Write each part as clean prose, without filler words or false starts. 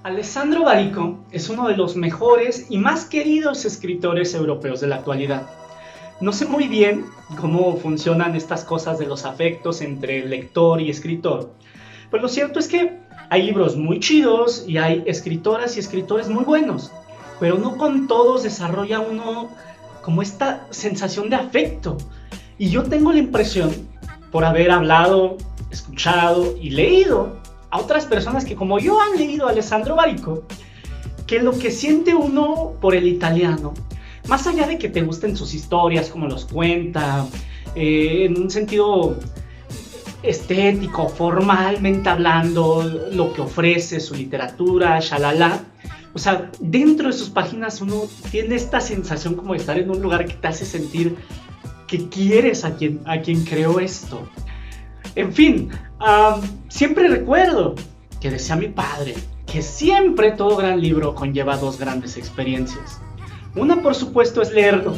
Alessandro Barico es uno de los mejores y más queridos escritores europeos de la actualidad. No sé muy bien cómo funcionan estas cosas de los afectos entre lector y escritor, pero lo cierto es que hay libros muy chidos y hay escritoras y escritores muy buenos, pero no con todos desarrolla uno como esta sensación de afecto. Y yo tengo la impresión, por haber hablado, escuchado y leído a otras personas que como yo han leído a Alessandro Barico, que lo que siente uno por el italiano, más allá de que te gusten sus historias, cómo los cuenta, en un sentido estético, formalmente hablando, lo que ofrece, su literatura, shalala, o sea, dentro de sus páginas uno tiene esta sensación como de estar en un lugar que te hace sentir que quieres a quien creó esto. En fin, siempre recuerdo que decía mi padre que siempre todo gran libro conlleva dos grandes experiencias. Una, por supuesto, es leerlo,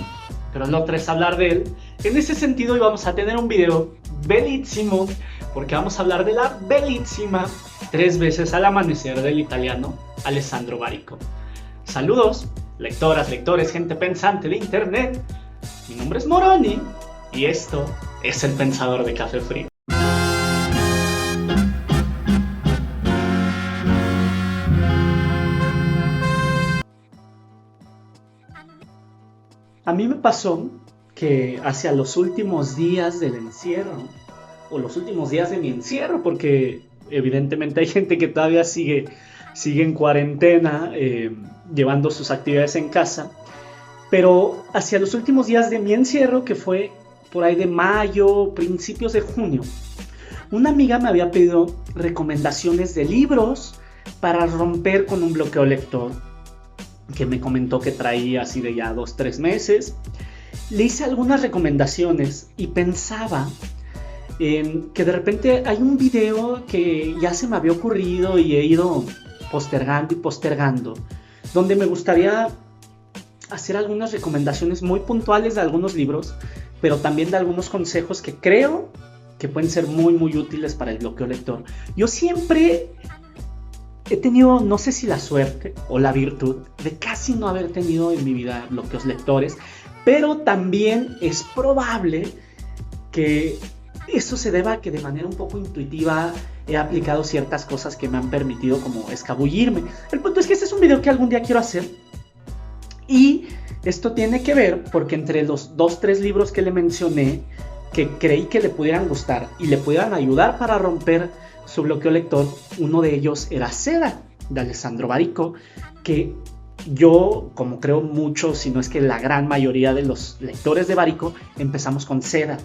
pero la otra es hablar de él. En ese sentido, hoy vamos a tener un video bellísimo, porque vamos a hablar de la bellísima Tres veces al amanecer del italiano Alessandro Barico. Saludos, lectoras, lectores, gente pensante de internet. Mi nombre es Moroni y esto es El Pensador de Café Frío. A mí me pasó que hacia los últimos días del encierro, o los últimos días de mi encierro, porque evidentemente hay gente que todavía sigue en cuarentena, llevando sus actividades en casa, pero hacia los últimos días de mi encierro, que fue por ahí de mayo, principios de junio, una amiga me había pedido recomendaciones de libros para romper con un bloqueo lector, que me comentó que traía así de ya 2-3 meses. Le hice algunas recomendaciones y pensaba en que de repente hay un video que ya se me había ocurrido y he ido postergando y postergando, donde me gustaría hacer algunas recomendaciones muy puntuales de algunos libros, pero también de algunos consejos que creo que pueden ser muy muy útiles para el bloqueo lector. Yo siempre he tenido, no sé si la suerte o la virtud de casi no haber tenido en mi vida bloqueos lectores, pero también es probable que eso se deba a que de manera un poco intuitiva he aplicado ciertas cosas que me han permitido como escabullirme. El punto es que este es un video que algún día quiero hacer, y esto tiene que ver porque entre los 2-3 libros que le mencioné, que creí que le pudieran gustar y le pudieran ayudar para romper su bloqueo lector, uno de ellos era Seda, de Alessandro Barico, que yo, como creo muchos, si no es que la gran mayoría de los lectores de Barico, empezamos con Seda.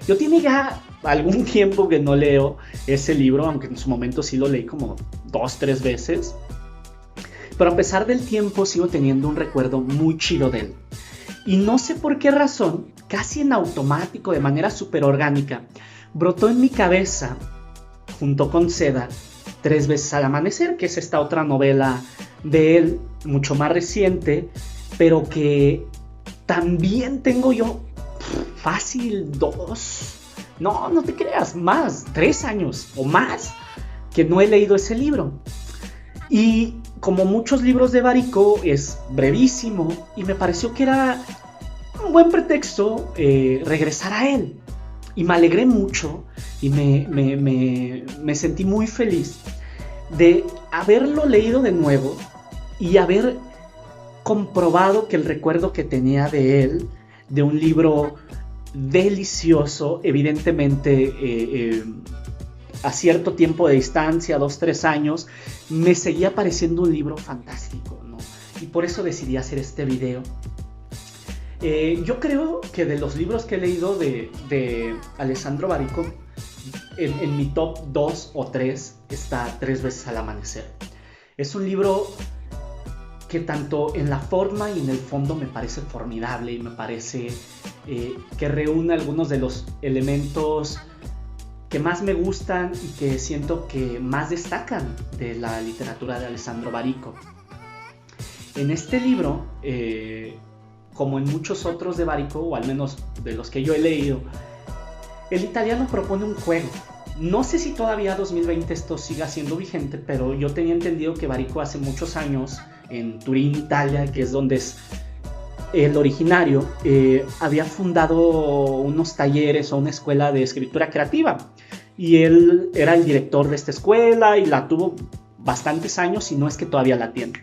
Yo tiene ya algún tiempo que no leo ese libro, aunque en su momento sí lo leí como 2-3 veces, pero a pesar del tiempo sigo teniendo un recuerdo muy chido de él. Y no sé por qué razón, casi en automático, de manera súper orgánica, brotó en mi cabeza, junto con Seda, Tres veces al amanecer, que es esta otra novela de él, mucho más reciente, pero que también tengo yo fácil no te creas, más, 3 años o más que no he leído ese libro. Y como muchos libros de Barico, es brevísimo y me pareció que era un buen pretexto regresar a él. Y me alegré mucho y me sentí muy feliz de haberlo leído de nuevo y haber comprobado que el recuerdo que tenía de él, de un libro delicioso, evidentemente a cierto tiempo de distancia, 2-3 años, me seguía pareciendo un libro fantástico, ¿no? Y por eso decidí hacer este video. Yo creo que de los libros que he leído de Alessandro Barico, en mi top 2 o 3 está Tres veces al amanecer. Es un libro que tanto en la forma y en el fondo me parece formidable, y me parece que reúne algunos de los elementos que más me gustan y que siento que más destacan de la literatura de Alessandro Barico. En este libro, como en muchos otros de Barico, o al menos de los que yo he leído, el italiano propone un juego, No sé si todavía 2020 esto siga siendo vigente, pero yo tenía entendido que Baricco hace muchos años, en Turín, Italia, que es donde es el originario, había fundado unos talleres o una escuela de escritura creativa. Y él era el director de esta escuela y la tuvo bastantes años, y no es que todavía la tiene.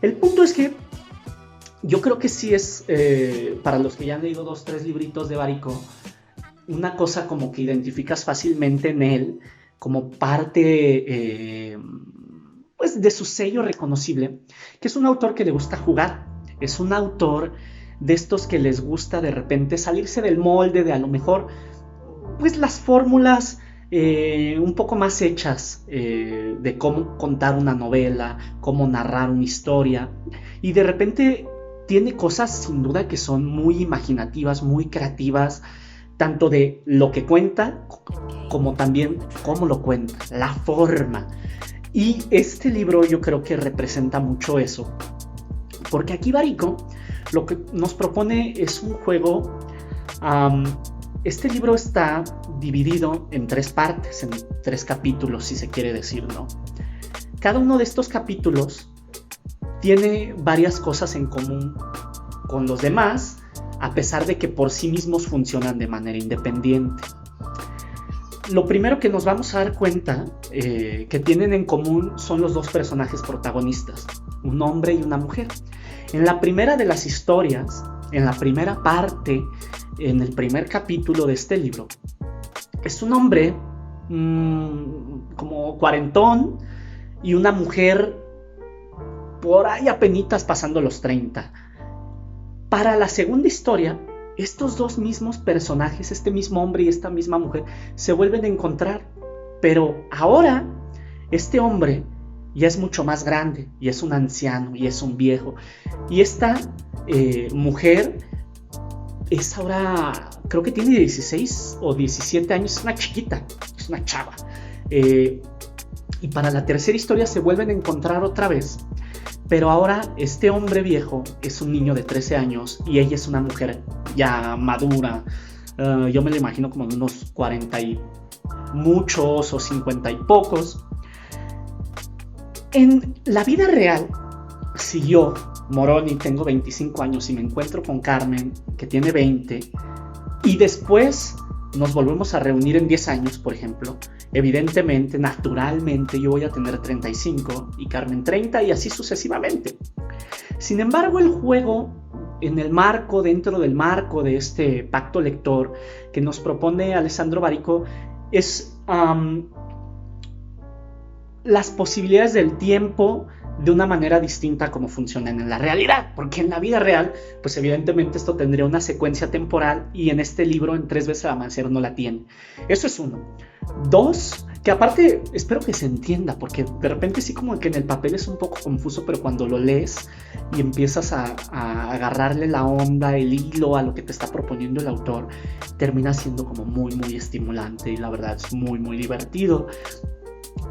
El punto es que yo creo que sí es, para los que ya han leído 2 o 3 libritos de Baricco, una cosa como que identificas fácilmente en él como parte pues de su sello reconocible, que es un autor que le gusta jugar, es un autor de estos que les gusta de repente salirse del molde de a lo mejor pues las fórmulas un poco más hechas de cómo contar una novela, cómo narrar una historia, y de repente tiene cosas sin duda que son muy imaginativas, muy creativas, tanto de lo que cuenta como también cómo lo cuenta, la forma. Y este libro yo creo que representa mucho eso, porque aquí Baricco lo que nos propone es un juego. Este libro está dividido en 3 partes, en 3 capítulos, si se quiere decir, ¿no? Cada uno de estos capítulos tiene varias cosas en común con los demás, a pesar de que por sí mismos funcionan de manera independiente. Lo primero que nos vamos a dar cuenta que tienen en común son los 2 personajes protagonistas, un hombre y una mujer. En la primera de las historias, en la primera parte, en el primer capítulo de este libro, es un hombre como cuarentón y una mujer por ahí apenitas pasando los 30. Para la segunda historia, estos 2 mismos personajes, este mismo hombre y esta misma mujer, se vuelven a encontrar, pero ahora este hombre ya es mucho más grande, y es un anciano, y es un viejo, y esta mujer es ahora, creo que tiene 16 o 17 años, es una chiquita, es una chava. Y para la tercera historia se vuelven a encontrar otra vez, pero ahora este hombre viejo es un niño de 13 años y ella es una mujer ya madura. Yo me lo imagino como de unos 40 y muchos o 50 y pocos. En la vida real, si yo, Moroni, tengo 25 años y me encuentro con Carmen, que tiene 20, y después nos volvemos a reunir en 10 años, por ejemplo, evidentemente, naturalmente, yo voy a tener 35 y Carmen 30 y así sucesivamente. Sin embargo, el juego, en el marco, dentro del marco de este pacto lector que nos propone Alessandro Baricco, es las posibilidades del tiempo de una manera distinta a cómo funcionan en la realidad, porque en la vida real, pues evidentemente esto tendría una secuencia temporal y en este libro en 3 veces el amanecer no la tiene. Eso es 1. 2, que aparte espero que se entienda, porque de repente sí como que en el papel es un poco confuso, pero cuando lo lees y empiezas a agarrarle la onda, el hilo a lo que te está proponiendo el autor, termina siendo como muy muy estimulante y la verdad es muy muy divertido,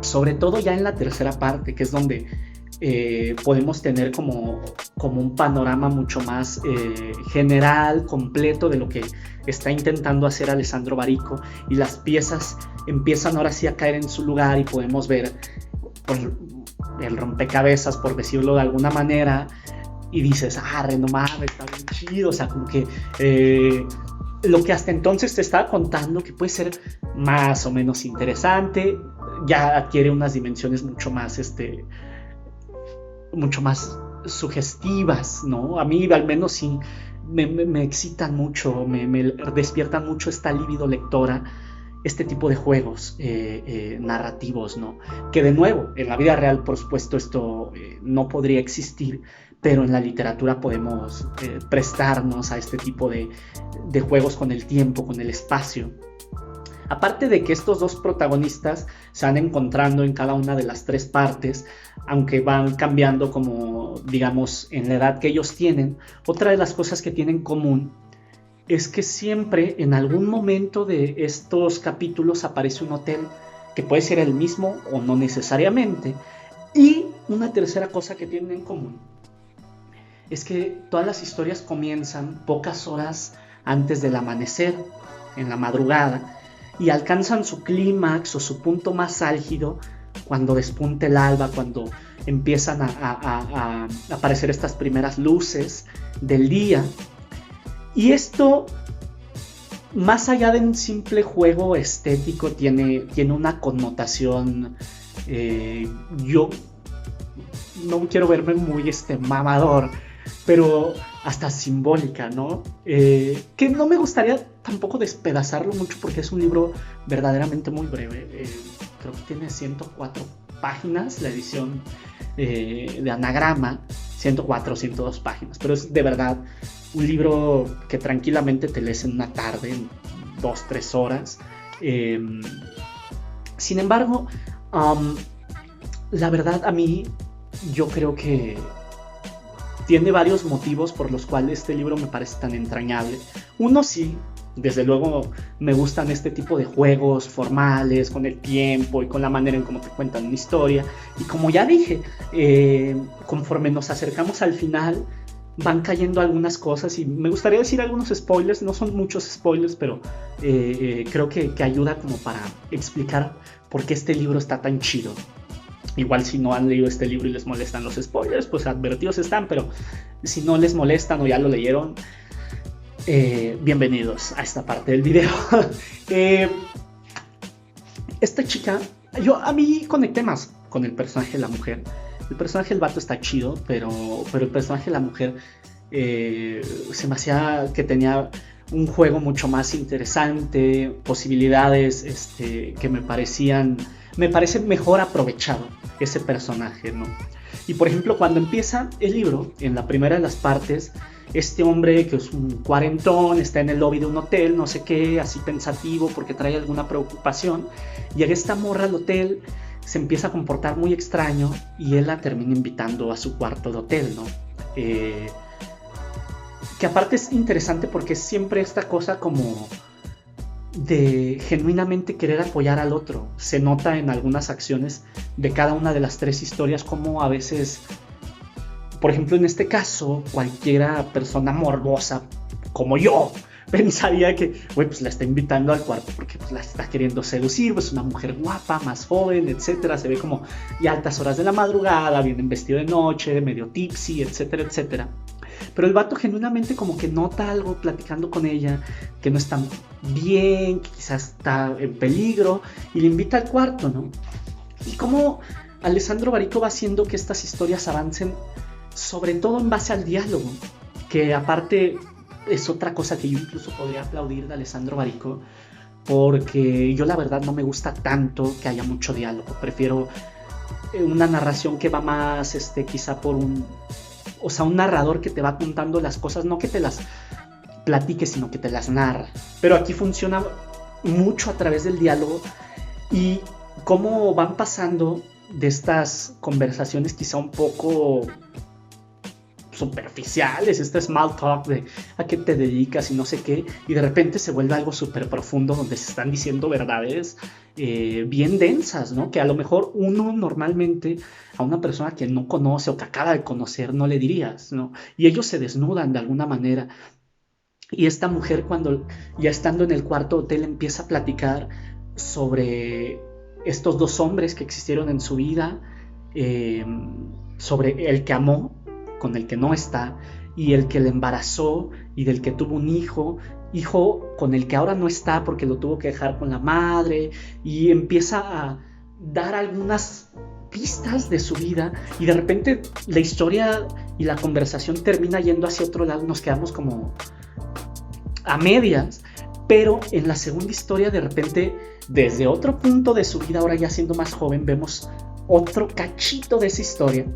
sobre todo ya en la tercera parte, que es donde podemos tener como un panorama mucho más general, completo de lo que está intentando hacer Alessandro Baricco, y las piezas empiezan ahora sí a caer en su lugar y podemos ver pues, el rompecabezas, por decirlo de alguna manera, y dices, renomado, está bien chido, o sea, como que lo que hasta entonces te estaba contando, que puede ser más o menos interesante, ya adquiere unas dimensiones mucho más sugestivas, ¿no? A mí al menos sí me excitan mucho, me despiertan mucho esta libido lectora, este tipo de juegos narrativos, ¿no? Que de nuevo, en la vida real, por supuesto, esto no podría existir, pero en la literatura podemos prestarnos a este tipo de juegos con el tiempo, con el espacio. Aparte de que estos 2 protagonistas se van encontrando en cada una de las 3 partes, aunque van cambiando como, digamos, en la edad que ellos tienen, otra de las cosas que tienen en común es que siempre en algún momento de estos capítulos aparece un hotel, que puede ser el mismo o no necesariamente. Y una tercera cosa que tienen en común es que todas las historias comienzan pocas horas antes del amanecer, en la madrugada. y alcanzan su clímax o su punto más álgido cuando despunta el alba, cuando empiezan a aparecer estas primeras luces del día. Y esto, más allá de un simple juego estético, tiene una connotación, yo no quiero verme muy mamador, pero hasta simbólica, ¿no? Que no me gustaría tampoco despedazarlo mucho porque es un libro verdaderamente muy breve. Creo que tiene 104 páginas, la edición de Anagrama, 104 o 102 páginas, pero es de verdad un libro que tranquilamente te lees en una tarde, en 2-3 horas. Sin embargo, la verdad a mí, yo creo que tiene varios motivos por los cuales este libro me parece tan entrañable. Uno, sí, desde luego me gustan este tipo de juegos formales, con el tiempo y con la manera en cómo te cuentan una historia. Y como ya dije, conforme nos acercamos al final, van cayendo algunas cosas y me gustaría decir algunos spoilers. No son muchos spoilers, pero creo que ayuda como para explicar por qué este libro está tan chido. Igual si no han leído este libro y les molestan los spoilers, pues advertidos están, pero si no les molestan o ya lo leyeron, bienvenidos a esta parte del video. Esta chica, a mí conecté más con el personaje de la mujer. El personaje del vato está chido, pero el personaje de la mujer se me hacía que tenía un juego mucho más interesante, posibilidades que me parece mejor aprovechado ese personaje, ¿no? Y por ejemplo, cuando empieza el libro, en la primera de las partes, este hombre que es un cuarentón, está en el lobby de un hotel, no sé qué, así pensativo porque trae alguna preocupación, llega esta morra al hotel, se empieza a comportar muy extraño y él la termina invitando a su cuarto de hotel, ¿no? Que aparte es interesante porque es siempre esta cosa como de genuinamente querer apoyar al otro. Se nota en algunas acciones de cada una de las tres historias como a veces, por ejemplo en este caso, cualquiera persona morbosa como yo pensaría que, pues la está invitando al cuarto porque pues la está queriendo seducir, pues una mujer guapa, más joven, etcétera, se ve como y altas horas de la madrugada, viene vestido de noche, medio tipsy, etcétera, etcétera. Pero el vato genuinamente como que nota algo platicando con ella, que no está bien, que quizás está en peligro, y le invita al cuarto, ¿no? Y como Alessandro Barico va haciendo que estas historias avancen, sobre todo en base al diálogo, que aparte es otra cosa que yo incluso podría aplaudir de Alessandro Barico, porque yo la verdad no me gusta tanto que haya mucho diálogo. Prefiero una narración que va más, quizá por un narrador que te va contando las cosas, no que te las platique, sino que te las narra. Pero aquí funciona mucho a través del diálogo y cómo van pasando de estas conversaciones quizá un poco superficiales, este small talk de a qué te dedicas y no sé qué, y de repente se vuelve algo súper profundo donde se están diciendo verdades bien densas, ¿no? Que a lo mejor uno normalmente a una persona que no conoce o que acaba de conocer no le dirías, ¿no? Y ellos se desnudan de alguna manera. Y esta mujer, cuando ya estando en el cuarto hotel, empieza a platicar sobre estos dos hombres que existieron en su vida, sobre el que amó, con el que no está, y el que le embarazó y del que tuvo un hijo con el que ahora no está porque lo tuvo que dejar con la madre, y empieza a dar algunas pistas de su vida y de repente la historia y la conversación termina yendo hacia otro lado, nos quedamos como a medias, pero en la segunda historia de repente desde otro punto de su vida, ahora ya siendo más joven, vemos otro cachito de esa historia.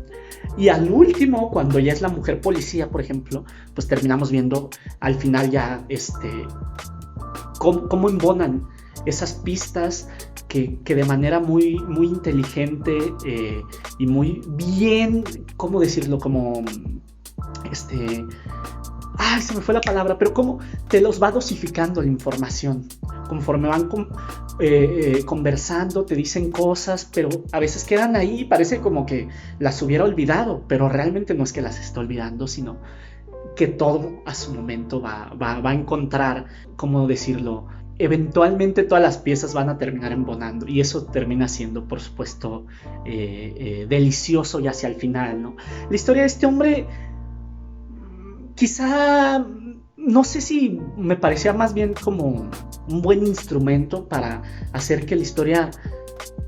Y al último, cuando ya es la mujer policía, por ejemplo, pues terminamos viendo al final ya cómo embonan esas pistas que de manera muy, muy inteligente y muy bien, ¿cómo decirlo? Como se me fue la palabra, pero cómo te los va dosificando la información. Conforme van conversando, te dicen cosas, pero a veces quedan ahí y parece como que las hubiera olvidado, pero realmente no es que las esté olvidando, sino que todo a su momento va a encontrar, ¿cómo decirlo?, eventualmente todas las piezas van a terminar embonando y eso termina siendo, por supuesto, delicioso ya hacia el final, ¿no? La historia de este hombre, quizá, no sé si me parecía más bien como un buen instrumento para hacer que la historia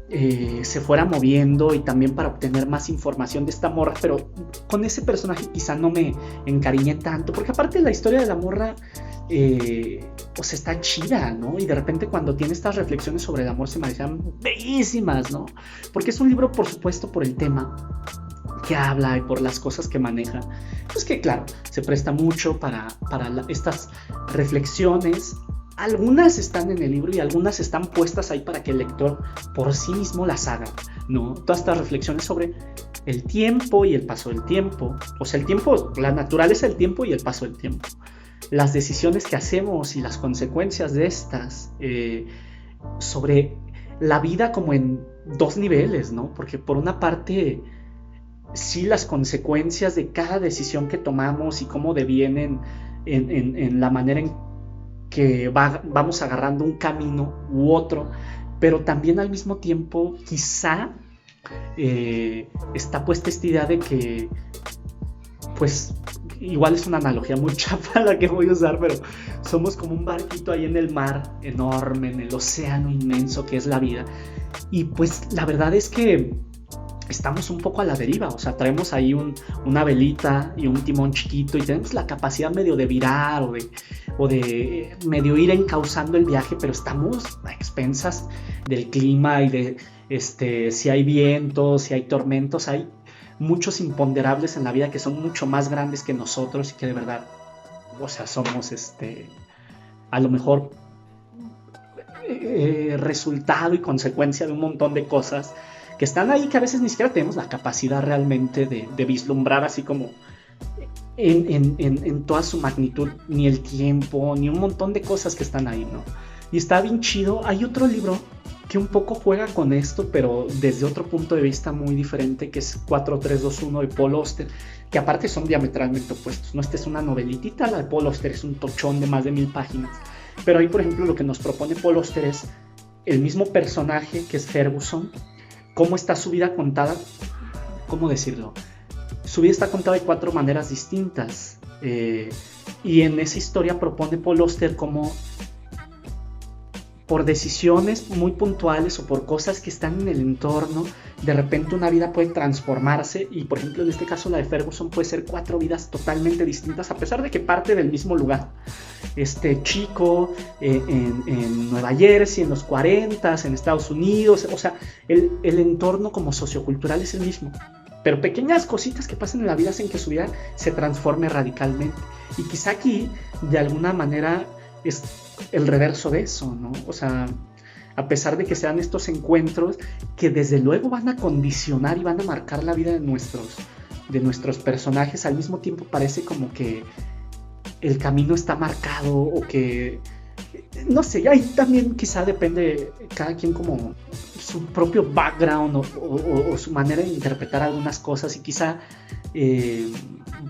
se fuera moviendo y también para obtener más información de esta morra, pero con ese personaje quizá no me encariñé tanto, porque aparte la historia de la morra pues está chida, ¿no? Y de repente cuando tiene estas reflexiones sobre el amor se me hacían bellísimas, ¿no? Porque es un libro, por supuesto, por el tema que habla y por las cosas que maneja, pues que claro, se presta mucho para estas reflexiones. Algunas están en el libro y algunas están puestas ahí para que el lector por sí mismo las haga, ¿no? Todas estas reflexiones sobre el tiempo y el paso del tiempo. O sea, el tiempo, la naturaleza del tiempo y el paso del tiempo. Las decisiones que hacemos y las consecuencias de estas. Sobre la vida como en dos niveles, ¿no? Porque por una parte, sí, las consecuencias de cada decisión que tomamos y cómo devienen en la manera en que vamos agarrando un camino u otro, pero también al mismo tiempo quizá está puesta esta idea de que, pues, igual es una analogía muy chafa la que voy a usar, pero somos como un barquito ahí en el mar enorme, en el océano inmenso que es la vida, y pues la verdad es que estamos un poco a la deriva, o sea, traemos ahí una velita y un timón chiquito y tenemos la capacidad medio de virar o de medio ir encauzando el viaje, pero estamos a expensas del clima y de si hay vientos, si hay tormentos, hay muchos imponderables en la vida que son mucho más grandes que nosotros y que de verdad, o sea, somos a lo mejor resultado y consecuencia de un montón de cosas que están ahí, que a veces ni siquiera tenemos la capacidad realmente de vislumbrar así como en toda su magnitud, ni el tiempo, ni un montón de cosas que están ahí, ¿no? Y está bien chido. Hay otro libro que un poco juega con esto, pero desde otro punto de vista muy diferente, que es 4321 de Paul Auster, que aparte son diametralmente opuestos, ¿no? Esta es una novelitita, la de Paul Auster es un tochón de más de 1000 páginas, pero ahí, por ejemplo, lo que nos propone Paul Auster es el mismo personaje que es Ferguson, cómo está su vida contada, ¿cómo decirlo? Su vida está contada de 4 maneras distintas, y en esa historia propone Paul Auster cómo por decisiones muy puntuales o por cosas que están en el entorno, de repente una vida puede transformarse, y por ejemplo en este caso la de Ferguson puede ser 4 vidas totalmente distintas a pesar de que parte del mismo lugar. Este chico en Nueva Jersey en los 40s, en Estados Unidos, o sea, el entorno como sociocultural es el mismo, pero pequeñas cositas que pasan en la vida hacen que su vida se transforme radicalmente, y quizá aquí de alguna manera es el reverso de eso, ¿no? O sea, a pesar de que sean estos encuentros que desde luego van a condicionar y van a marcar la vida de nuestros personajes, al mismo tiempo parece como que el camino está marcado, o que, no sé, ahí también quizá depende cada quien como su propio background o su manera de interpretar algunas cosas, y quizá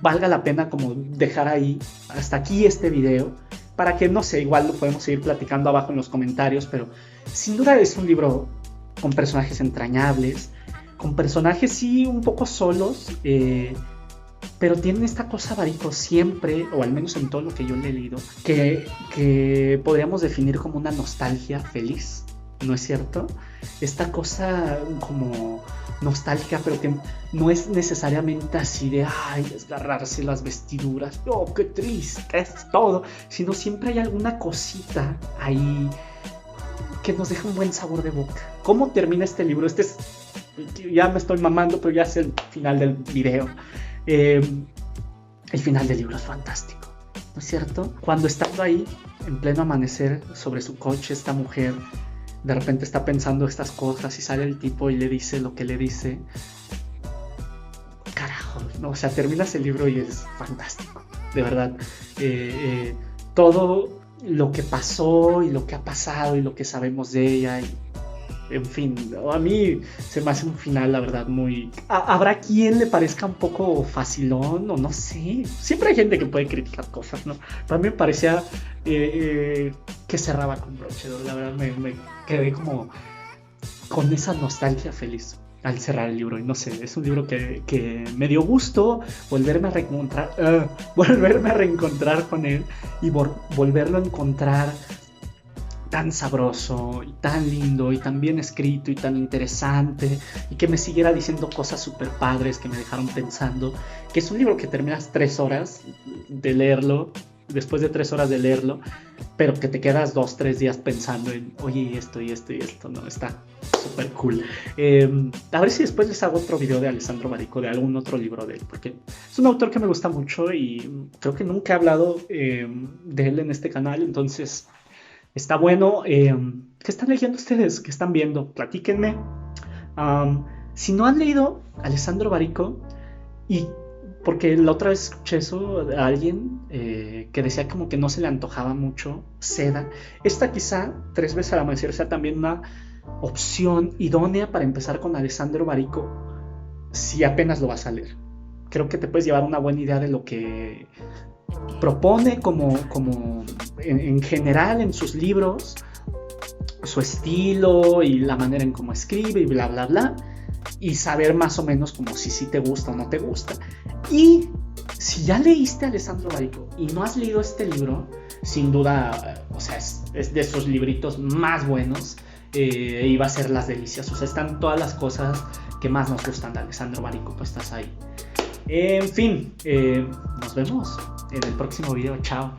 valga la pena como dejar ahí hasta aquí este video, para que, no sé, igual lo podemos seguir platicando abajo en los comentarios, pero sin duda es un libro con personajes entrañables, con personajes sí un poco solos, pero tienen esta cosa, Barico, siempre, o al menos en todo lo que yo le he leído, que podríamos definir como una nostalgia feliz, ¿no es cierto? Esta cosa como nostálgica, pero que no es necesariamente así de ay, desgarrarse las vestiduras, oh, qué triste es todo, sino siempre hay alguna cosita ahí que nos deja un buen sabor de boca. ¿Cómo termina este libro? Ya me estoy mamando, pero ya es el final del video. El final del libro es fantástico, ¿no es cierto? Cuando estando ahí, en pleno amanecer, sobre su coche, esta mujer de repente está pensando estas cosas y sale el tipo y le dice lo que le dice. Carajo, no, o sea, terminas el libro y es fantástico, de verdad. Todo lo que pasó y lo que ha pasado y lo que sabemos de ella, y En fin, a mí se me hace un final, la verdad, muy... Habrá quien le parezca un poco facilón o no sé. Siempre hay gente que puede criticar cosas, ¿no? Pero a mí me parecía que cerraba con broche de oro. La verdad me quedé como con esa nostalgia feliz al cerrar el libro. Y no sé, es un libro que me dio gusto volverme a reencontrar con él y volverlo a encontrar tan sabroso y tan lindo y tan bien escrito y tan interesante, y que me siguiera diciendo cosas súper padres que me dejaron pensando, que es un libro que terminas 3 horas de leerlo, después de 3 horas de leerlo, pero que te quedas 2-3 días pensando en, oye, esto y esto y esto, ¿no? Está súper cool. A ver si después les hago otro video de Alessandro Barico, de algún otro libro de él, porque es un autor que me gusta mucho y creo que nunca he hablado de él en este canal, entonces... Está bueno. ¿Qué están leyendo ustedes? ¿Qué están viendo? Platíquenme. Si no han leído Alessandro Barico, y porque la otra vez escuché eso de alguien que decía como que no se le antojaba mucho Seda. Esta quizá, 3 veces al amanecer, sea también una opción idónea para empezar con Alessandro Barico si apenas lo vas a leer. Creo que te puedes llevar una buena idea de lo que propone como en general en sus libros, su estilo y la manera en cómo escribe y bla bla bla, y saber más o menos como si te gusta o no te gusta. Y si ya leíste a Alessandro Barico y no has leído este libro, sin duda, o sea, es de esos libritos más buenos, y va a ser las delicias. O sea, están todas las cosas que más nos gustan de Alessandro Barico, pues estás ahí. En fin, nos vemos en el próximo video. Chao.